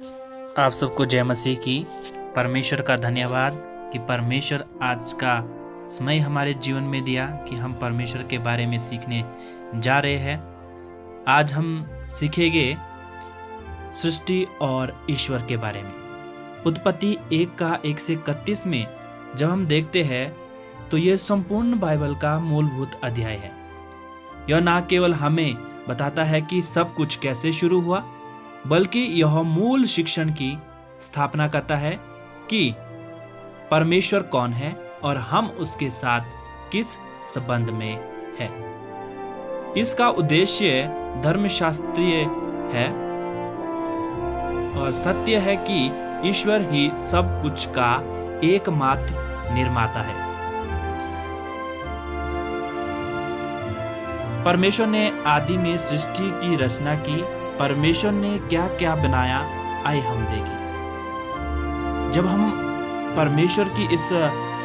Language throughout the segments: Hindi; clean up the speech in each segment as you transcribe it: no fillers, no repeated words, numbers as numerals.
आप सबको जय मसीह की। परमेश्वर का धन्यवाद कि परमेश्वर आज का समय हमारे जीवन में दिया कि हम परमेश्वर के बारे में सीखने जा रहे हैं। आज हम सीखेंगे सृष्टि और ईश्वर के बारे में। उत्पत्ति 1:1-31 में जब हम देखते हैं तो यह संपूर्ण बाइबल का मूलभूत अध्याय है। यह न केवल हमें बताता है कि सब कुछ कैसे शुरू हुआ, बल्कि यह मूल शिक्षण की स्थापना करता है कि परमेश्वर कौन है और हम उसके साथ किस संबंध में है। इसका उद्देश्य धर्मशास्त्रीय है और सत्य है कि ईश्वर ही सब कुछ का एकमात्र निर्माता है। परमेश्वर ने आदि में सृष्टि की रचना की। परमेश्वर ने क्या क्या बनाया, आइए हम देखें। जब हम परमेश्वर की इस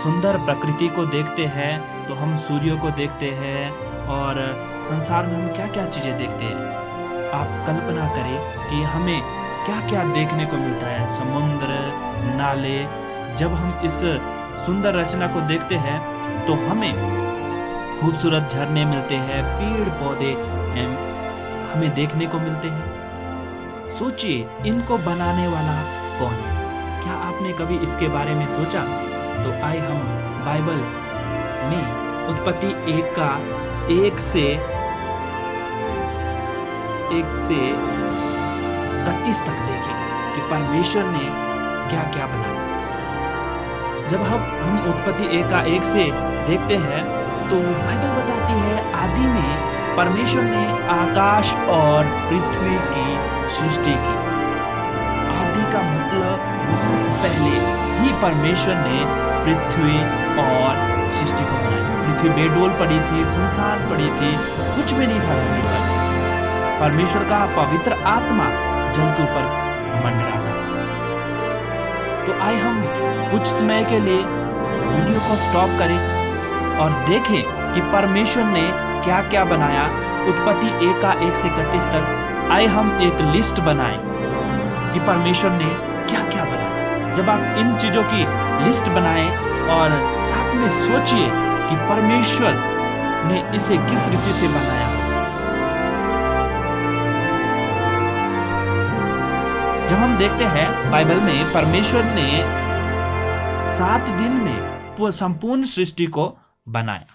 सुंदर प्रकृति को देखते हैं तो हम सूर्य को देखते हैं और संसार में हम क्या क्या चीजें देखते हैं। आप कल्पना करें कि हमें क्या क्या देखने को मिलता है। समुद्र, नाले। जब हम इस सुंदर रचना को देखते हैं तो हमें खूबसूरत झरने मिलते हैं, पेड़ पौधे हमें देखने को मिलते हैं। सोचिए, इनको बनाने वाला कौन है? क्या आपने कभी इसके बारे में सोचा? तो आइए हम बाइबल में उत्पत्ति 1 से 31 तक देखें कि परमेश्वर ने क्या क्या बनाया। जब हम उत्पत्ति 1 से देखते हैं तो बाइबल बताती है आदि में परमेश्वर ने आकाश और पृथ्वी की सृष्टि की। आदि का मतलब बहुत पहले ही परमेश्वर ने पृथ्वी और सृष्टि को बनाया। पृथ्वी बेडोल पड़ी थी, सुनसान पड़ी थी, कुछ भी नहीं था धरती पर। परमेश्वर का पवित्र आत्मा जल के ऊपर मंडराता था। तो आइए हम कुछ समय के लिए वीडियो को स्टॉप करें और देखें कि परमेश्वर ने क्या क्या बनाया। उत्पत्ति 1 से 31 तक आइए हम एक लिस्ट बनाएं कि परमेश्वर ने क्या क्या बनाया। जब आप इन चीजों की लिस्ट बनाएं और साथ में सोचिए कि परमेश्वर ने इसे किस रीति से बनाया। जब हम देखते हैं बाइबल में परमेश्वर ने 7 दिन में संपूर्ण सृष्टि को बनाया।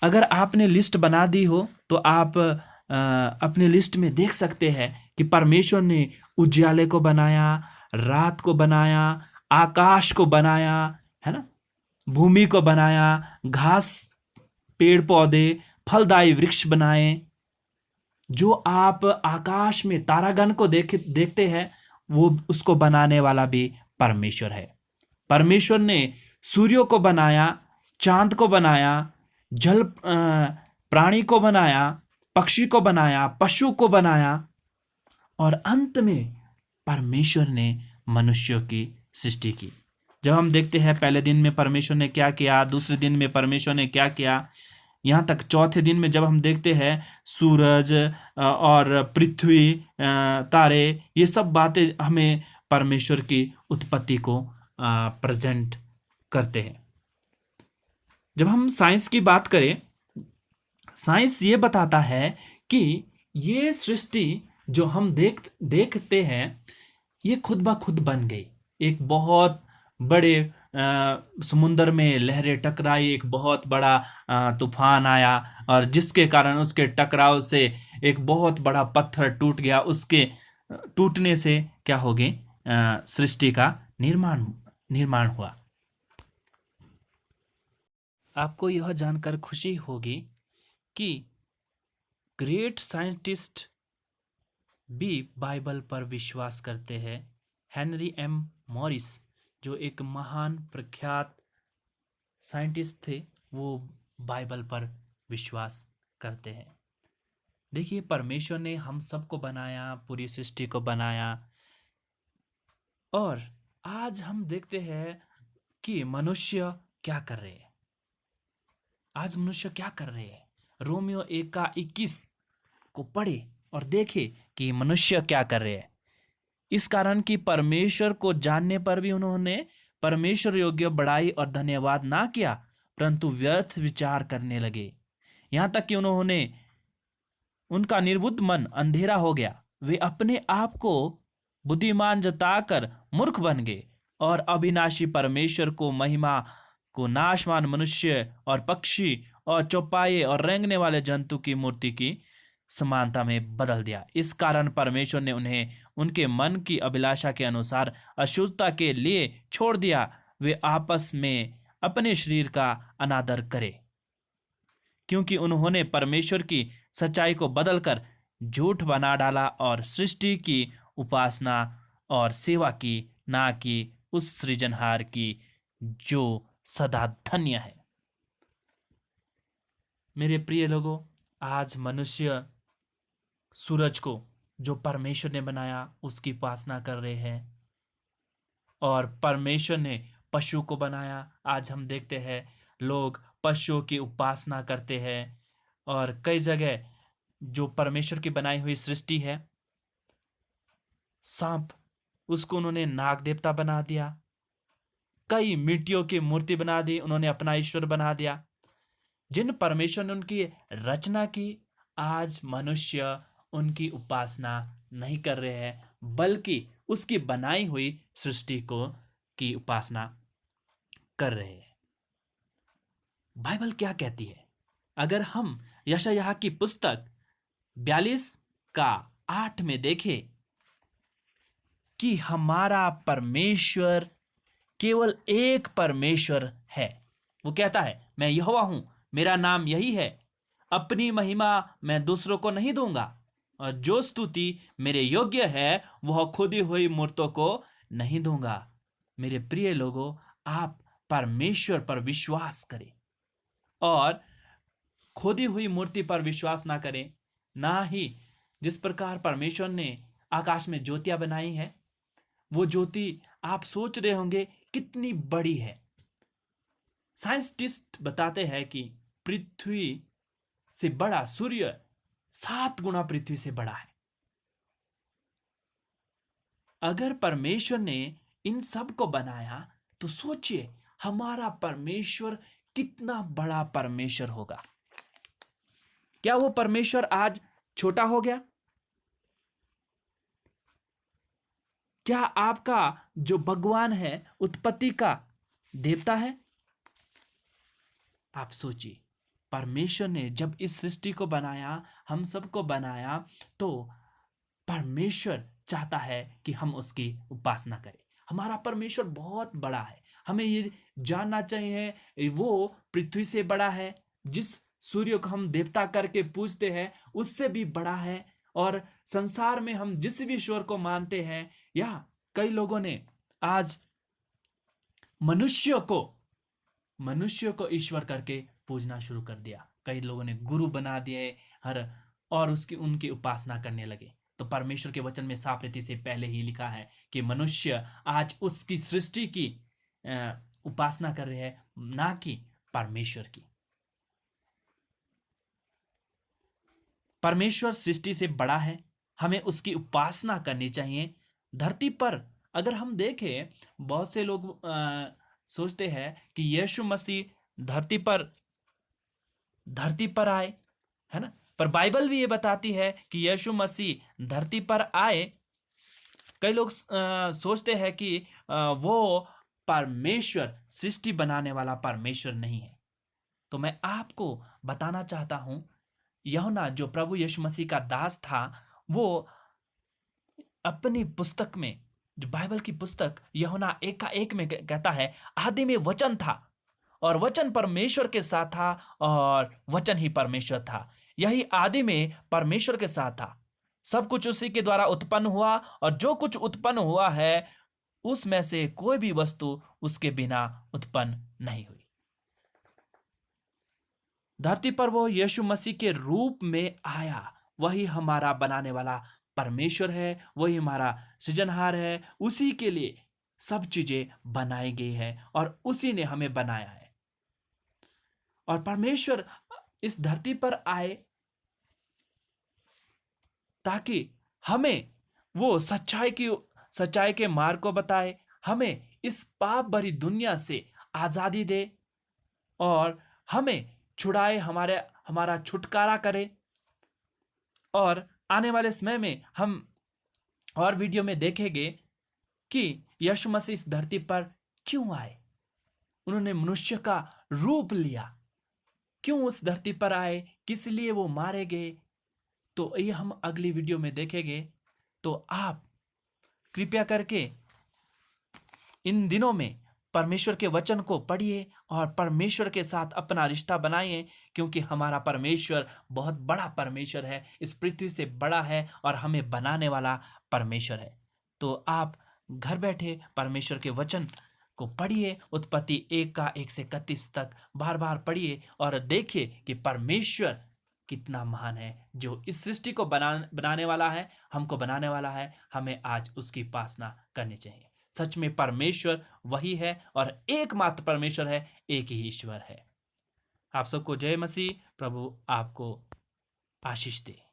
अगर आपने लिस्ट बना दी हो तो आप अपने लिस्ट में देख सकते हैं कि परमेश्वर ने उजियाले को बनाया, रात को बनाया, आकाश को बनाया, है ना, भूमि को बनाया, घास, पेड़ पौधे, फलदायी वृक्ष बनाए। जो आप आकाश में तारागण को देखते हैं वो उसको बनाने वाला भी परमेश्वर है। परमेश्वर ने सूर्य को बनाया, चांद को बनाया, जल प्राणी को बनाया, पक्षी को बनाया, पशु को बनाया और अंत में परमेश्वर ने मनुष्यों की सृष्टि की। जब हम देखते हैं पहले दिन में परमेश्वर ने क्या किया, दूसरे दिन में परमेश्वर ने क्या किया, यहाँ तक चौथे दिन में जब हम देखते हैं सूरज और पृथ्वी, तारे, ये सब बातें हमें परमेश्वर की उत्पत्ति को प्रेजेंट करते हैं। जब हम साइंस की बात करें, साइंस ये बताता है कि ये सृष्टि जो हम देखते हैं ये खुद ब खुद बन गई। एक बहुत बड़े समुद्र में लहरें टकराई, एक बहुत बड़ा तूफान आया और जिसके कारण उसके टकराव से एक बहुत बड़ा पत्थर टूट गया। उसके टूटने से क्या हो गई, सृष्टि का निर्माण हुआ। आपको यह जानकर खुशी होगी कि ग्रेट साइंटिस्ट भी बाइबल पर विश्वास करते हैं। हेनरी एम मॉरिस जो एक महान प्रख्यात साइंटिस्ट थे, वो बाइबल पर विश्वास करते हैं। देखिए, परमेश्वर ने हम सबको बनाया, पूरी सृष्टि को बनाया और आज हम देखते हैं कि मनुष्य क्या कर रहे हैं। आज मनुष्य क्या कर रहे हैं? रोमियो 1:21 को पढ़े और देखे कि मनुष्य क्या कर रहे हैं। इस कारण कि परमेश्वर को जानने पर भी उन्होंने परमेश्वर योग्य बड़ाई और धन्यवाद ना किया, परंतु व्यर्थ विचार करने लगे। यहां तक कि उनका निर्बुद्ध मन अंधेरा हो गया। वे अपने आप को बुद्धिमान जताकर मूर्ख बन गए और अविनाशी परमेश्वर को, महिमा को नाशवान मनुष्य और पक्षी और चौपाए और रेंगने वाले जंतु की मूर्ति की समानता में बदल दिया। इस कारण परमेश्वर ने उन्हें उनके मन की अभिलाषा के अनुसार अशुद्धता के लिए छोड़ दिया। वे आपस में अपने शरीर का अनादर करें, क्योंकि उन्होंने परमेश्वर की सच्चाई को बदलकर झूठ बना डाला और सृष्टि की उपासना और सेवा की, ना कि उस सृजनहार की जो सदा धन्य है। मेरे प्रिय लोगों, आज मनुष्य सूरज को जो परमेश्वर ने बनाया उसकी उपासना कर रहे हैं, और परमेश्वर ने पशु को बनाया। आज हम देखते हैं लोग पशुओं की उपासना करते हैं, और कई जगह जो परमेश्वर की बनाई हुई सृष्टि है, सांप, उसको उन्होंने नाग देवता बना दिया। कई मिट्टियों की मूर्ति बना दी, उन्होंने अपना ईश्वर बना दिया। जिन परमेश्वर ने उनकी रचना की, आज मनुष्य उनकी उपासना नहीं कर रहे हैं, बल्कि उसकी बनाई हुई सृष्टि को की उपासना कर रहे हैं। बाइबल क्या कहती है? अगर हम यशायाह की पुस्तक 42 का 8 में देखें कि हमारा परमेश्वर केवल एक परमेश्वर है। वो कहता है, मैं यहोवा हूं, मेरा नाम यही है, अपनी महिमा मैं दूसरों को नहीं दूंगा, और जो स्तुति मेरे योग्य है वह खुदी हुई मूर्तों को नहीं दूंगा। मेरे प्रिय लोगों, आप परमेश्वर पर विश्वास करें और खोदी हुई मूर्ति पर विश्वास ना करें। ना ही जिस प्रकार परमेश्वर ने आकाश में ज्योतियां बनाई हैं, वो ज्योति आप सोच रहे होंगे कितनी बड़ी है। साइंटिस्ट बताते हैं कि पृथ्वी से बड़ा सूर्य 7 गुना पृथ्वी से बड़ा है। अगर परमेश्वर ने इन सब को बनाया तो सोचिए हमारा परमेश्वर कितना बड़ा परमेश्वर होगा। क्या वो परमेश्वर आज छोटा हो गया? क्या आपका जो भगवान है उत्पत्ति का देवता है? आप सोचिए, परमेश्वर ने जब इस सृष्टि को बनाया, हम सबको बनाया, तो परमेश्वर चाहता है कि हम उसकी उपासना करें। हमारा परमेश्वर बहुत बड़ा है। हमें ये जानना चाहिए वो पृथ्वी से बड़ा है, जिस सूर्य को हम देवता करके पूजते हैं उससे भी बड़ा है, और संसार में हम जिस भी ईश्वर को मानते हैं, या कई लोगों ने आज मनुष्य को ईश्वर करके पूजना शुरू कर दिया। कई लोगों ने गुरु बना दिए और उनकी उपासना करने लगे। तो परमेश्वर के वचन में साफ रीति से पहले ही लिखा है कि मनुष्य आज उसकी सृष्टि की उपासना कर रहे हैं, ना कि परमेश्वर की। परमेश्वर सृष्टि से बड़ा है, हमें उसकी उपासना करनी चाहिए। धरती पर अगर हम देखें, बहुत से लोग सोचते हैं कि यीशु मसीह धरती पर आए, है ना, पर बाइबल भी ये बताती है कि यीशु मसीह धरती पर आए। कई लोग सोचते हैं कि वो परमेश्वर, सृष्टि बनाने वाला परमेश्वर नहीं है। तो मैं आपको बताना चाहता हूं, यूहन्ना जो प्रभु यीशु मसीह का दास था, वो अपनी पुस्तक में, जो बाइबल की पुस्तक यूहन्ना 1:1 में कहता है, आदि में वचन था और वचन परमेश्वर के साथ था और वचन ही परमेश्वर था। यही आदि में परमेश्वर के साथ था। सब कुछ उसी के द्वारा उत्पन्न हुआ, और जो कुछ उत्पन्न हुआ है उसमें से कोई भी वस्तु उसके बिना उत्पन्न नहीं हुई। धरती पर वो यीशु मसीह के रूप में आया। वही हमारा बनाने वाला परमेश्वर है, वही हमारा सृजनहार है। उसी के लिए सब चीजें बनाई गई है और उसी ने हमें बनाया है। और परमेश्वर इस धरती पर आए ताकि हमें वो सच्चाई की सच्चाई के मार्ग को बताए, हमें इस पाप भरी दुनिया से आजादी दे और हमें छुड़ाए, हमारा छुटकारा करे। और आने वाले समय में हम और वीडियो में देखेंगे कि यीशु मसीह इस धरती पर क्यों आए, उन्होंने मनुष्य का रूप लिया, क्यों उस धरती पर आए, किस लिए वो मारे गए। तो ये हम अगली वीडियो में देखेंगे। तो आप कृपया करके इन दिनों में परमेश्वर के वचन को पढ़िए और परमेश्वर के साथ अपना रिश्ता बनाइए, क्योंकि हमारा परमेश्वर बहुत बड़ा परमेश्वर है, इस पृथ्वी से बड़ा है और हमें बनाने वाला परमेश्वर है। तो आप घर बैठे परमेश्वर के वचन को पढ़िए, उत्पत्ति 1 का 1 से 31 तक बार बार पढ़िए और देखिए कि परमेश्वर कितना महान है, जो इस सृष्टि को बनाने वाला है, हमको बनाने वाला है। हमें आज उसकी उपासना करनी चाहिए। सच में परमेश्वर वही है और एकमात्र परमेश्वर है, एक ही ईश्वर है। आप सबको जय मसीह। प्रभु आपको आशीष दे।